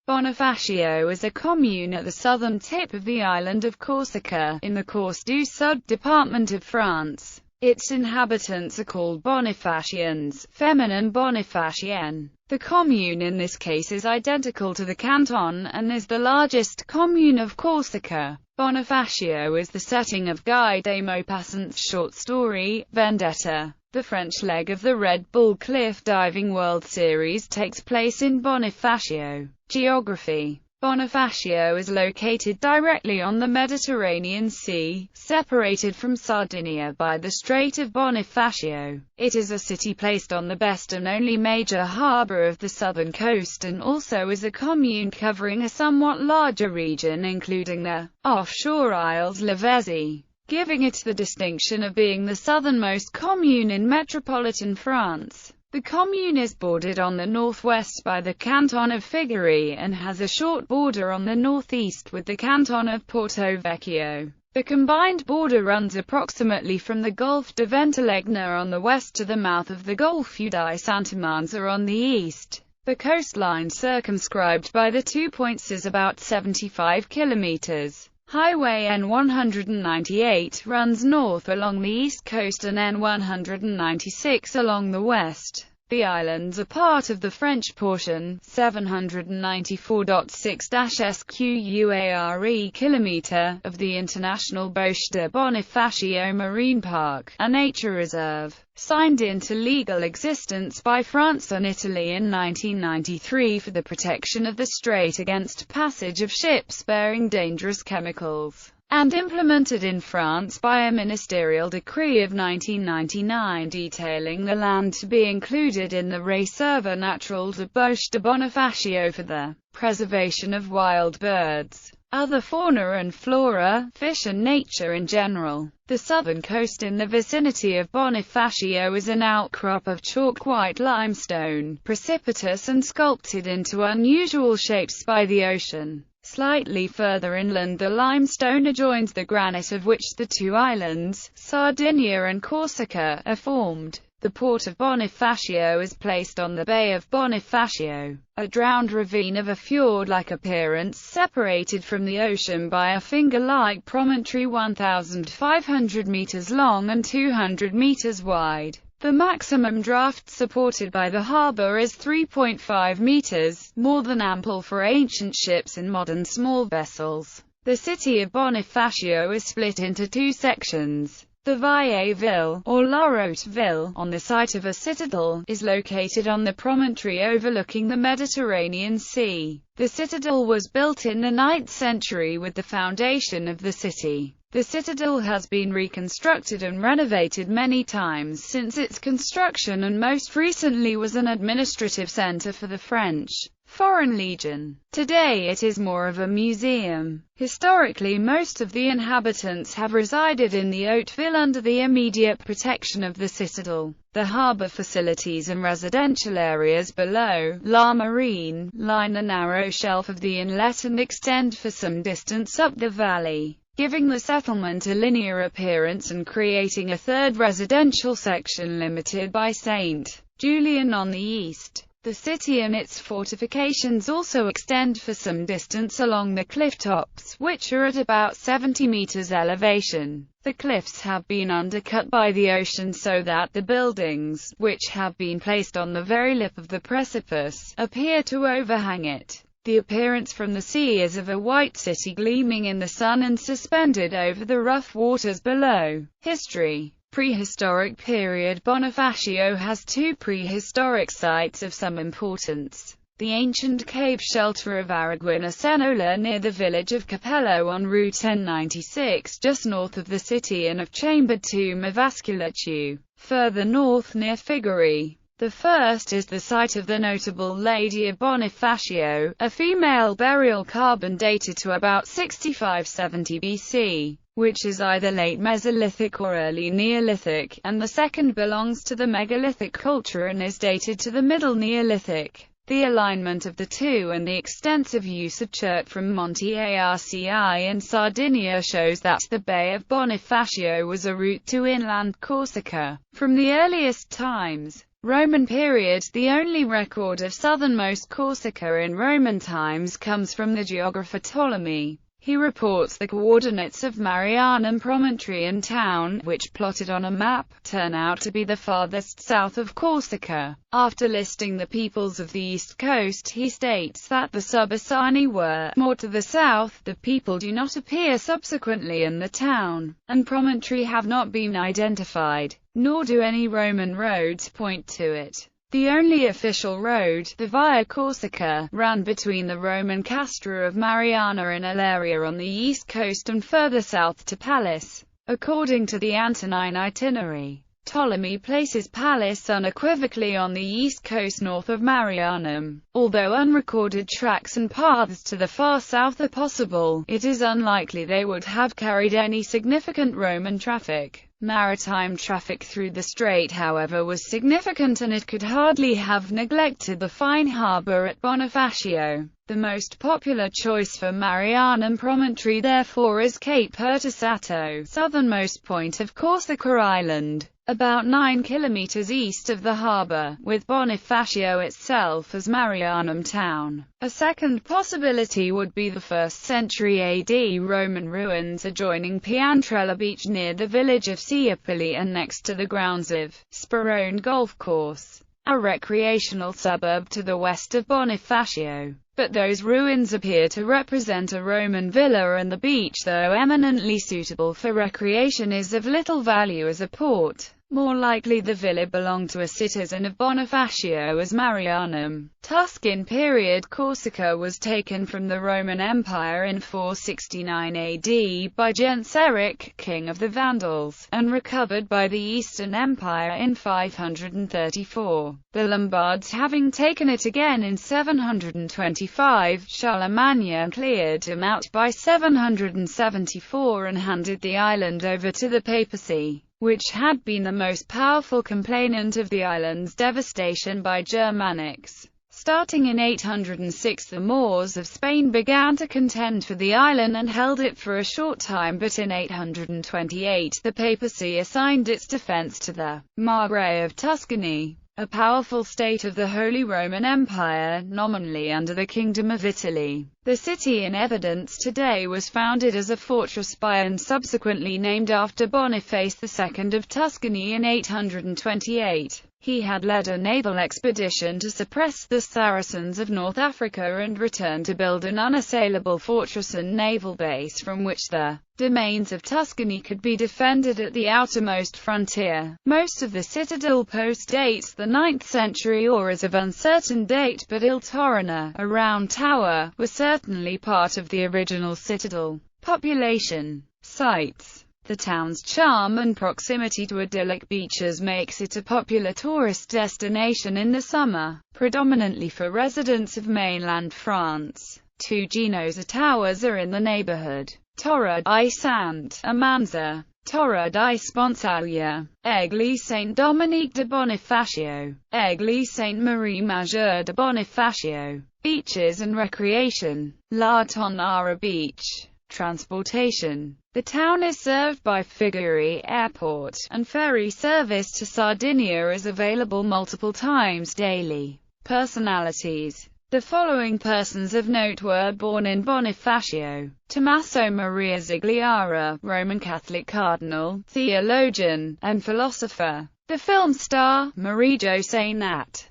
Bonifacio is a commune at the southern tip of the island of Corsica, in the Corse-du-Sud department of France. Its inhabitants are called Bonifacians, feminine Bonifacienne. The commune in this case is identical to the canton, and is the largest commune of Corsica. Bonifacio is the setting of Guy de Maupassant's short story, Vendetta. The French leg of the Red Bull Cliff Diving World Series takes place in Bonifacio. Geography. Bonifacio is located directly on the Mediterranean Sea, separated from Sardinia by the Strait of Bonifacio. It is a city placed on the best and only major harbour of the southern coast, and also is a commune covering a somewhat larger region including the offshore Isles Lavezzi, giving it the distinction of being the southernmost commune in metropolitan France. The commune is bordered on the northwest by the canton of Figueres and has a short border on the northeast with the canton of Porto Vecchio. The combined border runs approximately from the Gulf de Ventalegna on the west to the mouth of the Golfo di Santa Manza on the east. The coastline circumscribed by the 2 points is about 75 kilometers. Highway N198 runs north along the east coast and N196 along the west. The islands are part of the French portion, 794.6-square km, of the International Bosque de Bonifacio Marine Park, a nature reserve, signed into legal existence by France and Italy in 1993 for the protection of the strait against passage of ships bearing dangerous chemicals, and implemented in France by a ministerial decree of 1999 detailing the land to be included in the Réserve naturelle de Bosque de Bonifacio for the preservation of wild birds, other fauna and flora, fish and nature in general. The southern coast in the vicinity of Bonifacio is an outcrop of chalk-white limestone, precipitous and sculpted into unusual shapes by the ocean. Slightly further inland the limestone adjoins the granite of which the two islands, Sardinia and Corsica, are formed. The port of Bonifacio is placed on the Bay of Bonifacio, a drowned ravine of a fjord-like appearance separated from the ocean by a finger-like promontory 1,500 meters long and 200 meters wide. The maximum draft supported by the harbour is 3.5 meters, more than ample for ancient ships and modern small vessels. The city of Bonifacio is split into two sections. The Vieille-Ville, or La Route-Ville, on the site of a citadel, is located on the promontory overlooking the Mediterranean Sea. The citadel was built in the 9th century with the foundation of the city. The citadel has been reconstructed and renovated many times since its construction, and most recently was an administrative center for the French Foreign Legion. Today it is more of a museum. Historically, most of the inhabitants have resided in the Haute-Ville under the immediate protection of the citadel. The harbour facilities and residential areas below La Marine line the narrow shelf of the inlet and extend for some distance up the valley, giving the settlement a linear appearance and creating a third residential section limited by St. Julian on the east. The city and its fortifications also extend for some distance along the cliff tops, which are at about 70 meters elevation. The cliffs have been undercut by the ocean so that the buildings, which have been placed on the very lip of the precipice, appear to overhang it. The appearance from the sea is of a white city gleaming in the sun and suspended over the rough waters below. History. Prehistoric period. Bonifacio has two prehistoric sites of some importance. The ancient cave shelter of Araguina-Senola near the village of Capello on Route N96 just north of the city, and of chambered tomb of Asculatiu, further north near Figueres. The first is the site of the notable Lady of Bonifacio, a female burial carbon dated to about 6570 BC. Which is either late Mesolithic or early Neolithic, and the second belongs to the megalithic culture and is dated to the Middle Neolithic. The alignment of the two and the extensive use of chert from Monte Arci in Sardinia shows that the Bay of Bonifacio was a route to inland Corsica. From the earliest times, Roman period. The only record of southernmost Corsica in Roman times comes from the geographer Ptolemy. He reports the coordinates of Marianum promontory and town, which plotted on a map, turn out to be the farthest south of Corsica. After listing the peoples of the east coast, he states that the Subassani were more to the south. The people do not appear subsequently in the town, and promontory have not been identified, nor do any Roman roads point to it. The only official road, the Via Corsica, ran between the Roman castra of Mariana in Aleria on the east coast and further south to Pallis. According to the Antonine itinerary, Ptolemy places Pallis unequivocally on the east coast north of Marianum. Although unrecorded tracks and paths to the far south are possible, it is unlikely they would have carried any significant Roman traffic. Maritime traffic through the strait, however, was significant, and it could hardly have neglected the fine harbour at Bonifacio. The most popular choice for Marianum promontory therefore is Cape Pertusato, southernmost point of Corsica Island, about 9 kilometers east of the harbour, with Bonifacio itself as Marianum town. A second possibility would be the 1st century AD Roman ruins adjoining Piantrella Beach near the village of Ciapoli and next to the grounds of Sperone Golf Course, a recreational suburb to the west of Bonifacio. But those ruins appear to represent a Roman villa, and the beach, though eminently suitable for recreation, is of little value as a port. More likely the villa belonged to a citizen of Bonifacio as Marianum. Tuscan period Corsica was taken from the Roman Empire in 469 AD by Genseric, king of the Vandals, and recovered by the Eastern Empire in 534. The Lombards having taken it again in 725, Charlemagne cleared them out by 774 and handed the island over to the papacy, which had been the most powerful complainant of the island's devastation by Germanics. Starting in 806, the Moors of Spain began to contend for the island and held it for a short time, but in 828 the papacy assigned its defense to the Margrave of Tuscany, a powerful state of the Holy Roman Empire, nominally under the Kingdom of Italy. The city in evidence today was founded as a fortress by and subsequently named after Boniface II of Tuscany in 828. He had led a naval expedition to suppress the Saracens of North Africa and returned to build an unassailable fortress and naval base from which the domains of Tuscany could be defended at the outermost frontier. Most of the citadel post-dates the 9th century or is of uncertain date, but Il Torino, a round tower, was certainly part of the original citadel. Population. Sites. The town's charm and proximity to idyllic beaches makes it a popular tourist destination in the summer, predominantly for residents of mainland France. 2 Genoese towers are in the neighborhood: Torre di Sant Amanza, Torre di Sponsaglia, Église Saint-Dominique de Bonifacio, Église Sainte-Marie-Majeure de Bonifacio. Beaches and recreation. La Tonnara Beach. Transportation. The town is served by Figuri Airport, and ferry service to Sardinia is available multiple times daily. Personalities. The following persons of note were born in Bonifacio: Tommaso Maria Zigliara, Roman Catholic cardinal, theologian, and philosopher. The film star, Marie-José Nat.